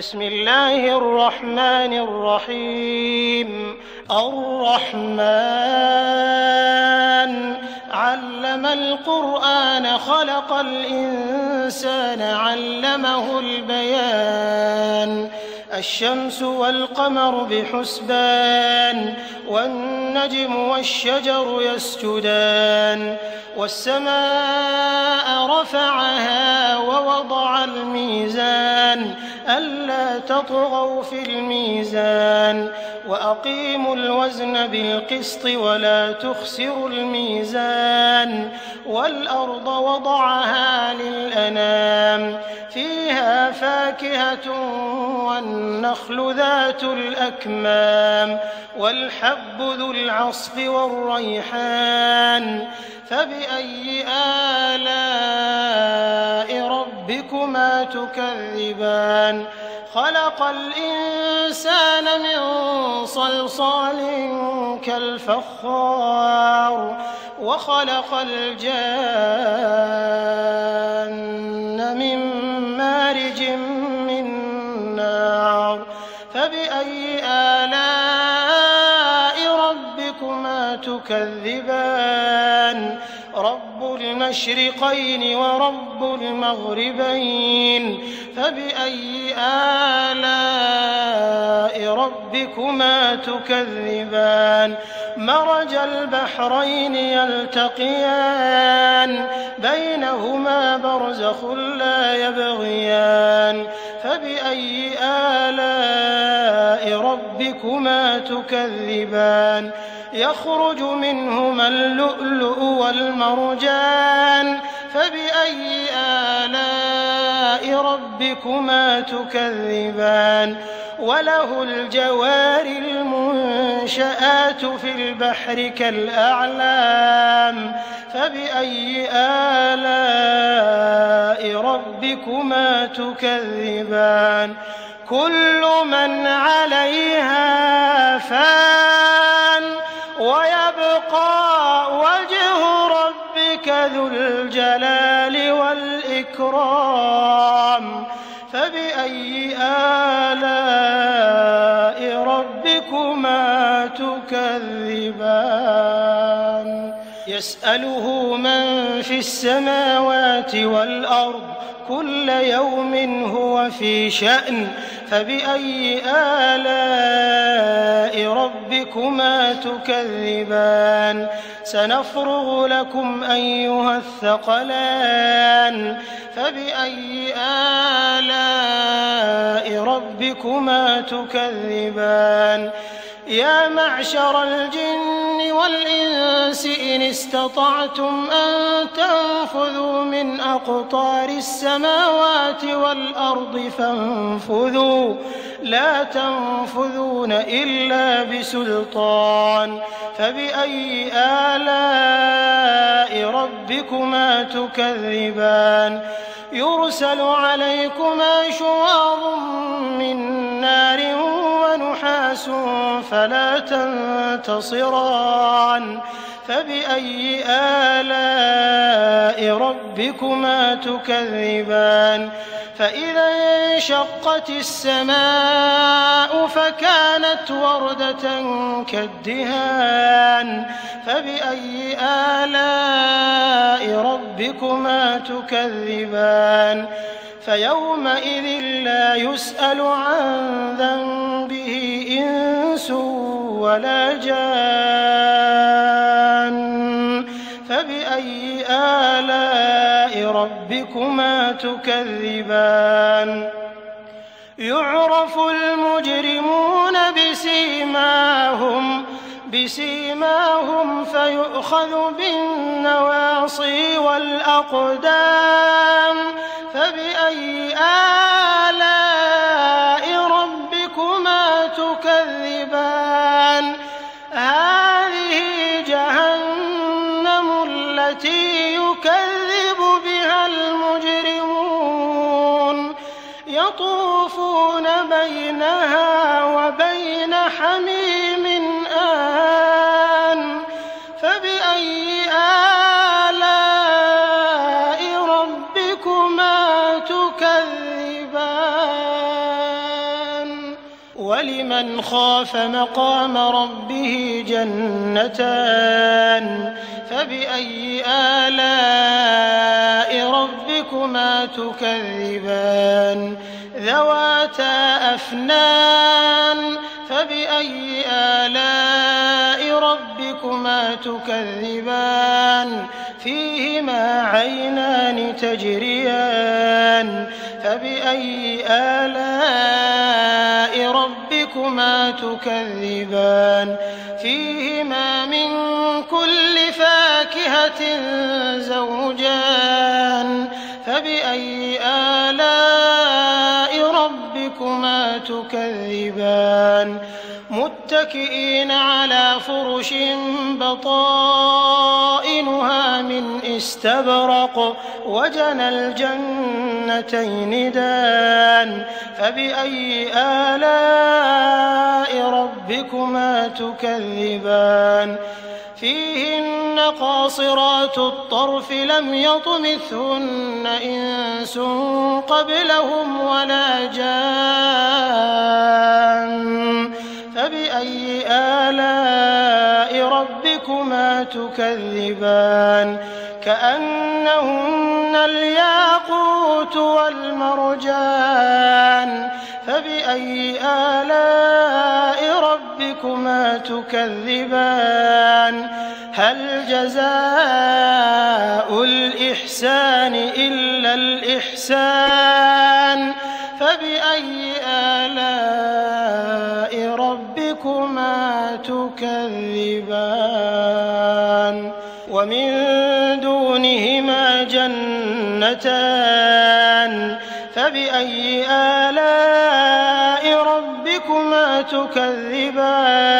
بسم الله الرحمن الرحيم الرحمن علم القرآن خلق الإنسان علمه البيان الشمس والقمر بحسبان والنجم والشجر يسجدان والسماء رفعها ووضع الميزان ألا تطغوا في الميزان وأقيموا الوزن بالقسط ولا تخسروا الميزان والأرض وضعها للأنام فيها فاكهة والنخل ذات الأكمام والحب ذو العصف والريحان فبأي آلاء ربكما تكذبان خلق الإنسان من صلصال كالفخار وخلق الجان من مارج من نار فبأي آلاء ربكما تكذبان رب المشرقين ورب المغربين فبأي آلاء ربكما تكذبان مرج البحرين يلتقيان بينهما برزخ لا يبغيان فبأي آلاء ربكما تكذبان يخرج منهما اللؤلؤ والمرجان فبأي آلاء ربكما تكذبان وله الجوار المنشآت في البحر كالأعلام فبأي آلاء ربكما تكذبان كل من عليها فان ويبقى وجه ربك ذو الجلال والإكرام فبأي آلاء ربكما تكذبان يسأله من في السماوات والأرض كل يوم هو في شأن فبأي آلاء ربكما تكذبان سنفرغ لكم أيها الثقلان فبأي آلاء ربكما تكذبان يا معشر الجن والإنس إن استطعتم أن تنفذوا من أقطار السماوات والأرض فانفذوا لا تنفذون إلا بسلطان فبأي آلاء ربكما تكذبان يرسل عليكما شواظ من نار ونحاس فلا تنتصران فبأي آلاء ربكما تكذبان فإذا انشقت السماء فكانت وردة كالدهان فبأي آلاء ربكما تكذبان فيومئذ لا يسأل عن ذنبه إنس ولا جان فبأي آلاء ربكما تكذبان يعرف المجرمون بسيماهم فيؤخذ بالنواصي والأقدام فبأي آلاء ربكما تكذبان هذه جهنم التي يكذب بها المجرمون يطوفون بينها وبين حميم آن فبأي آلاء ربكما ولمن خاف مقام ربه جنتان فبأي آلاء ربكما تكذبان ذواتا أفنان فبأي آلاء ربكما تكذبان فيهما عينان تجريان فبأي آلاء ربكما تكذبان فيهما من كل فاكهة زوجان فبأي آلاء ربكما تكذبان متكئين على فرش بطائنها من استبرق وجنى الجنتين دان فبأي آلاء ربكما تكذبان فيهن قاصرات الطرف لم يطمثهن إنس قبلهم ولا جان فبأي آلاء ربكما تكذبان كأنهن الياقوت والمرجان فبأي آلاء ربكما تكذبان هل جزاء الإحسان إلا الإحسان فبأي آلاء ربكما تكذبان ومن دونهما جنتان فبأي آلاء ربكما تكذبان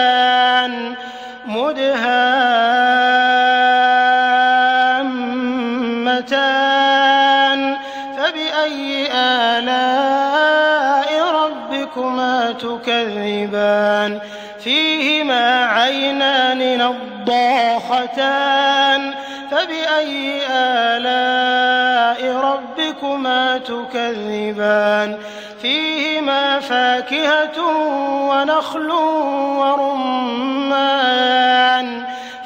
مدهامتان فبأي آلاء ربكما تكذبان فيهما عينان نضاختان فبأي آلاء ربكما تكذبان فيهما فاكهة ونخل ورمان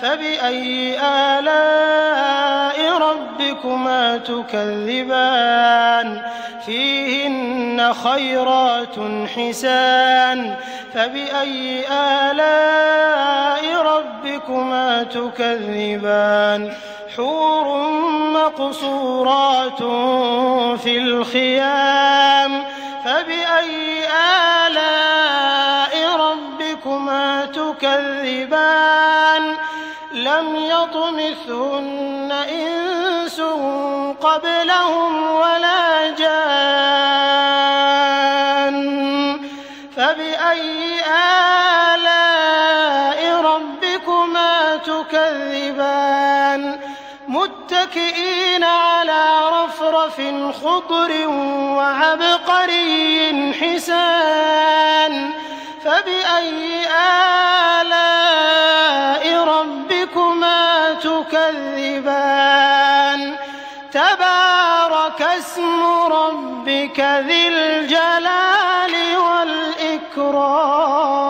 فبأي آلاء ربكما تكذبان فيهن خيرات حسان فبأي آلاء ربكما تكذبان حور مقصورات في الخيام فبأي آلاء ربكما تكذبان لم يطمثهن إنس قبلهم ولا جان فبأي آلاء ربكما تكذبان متكئين على رفرف خضر وعبقري حسان فبأي آلاء ربكما تكذبان تبارك اسم ربك ذي الجلال والإكرام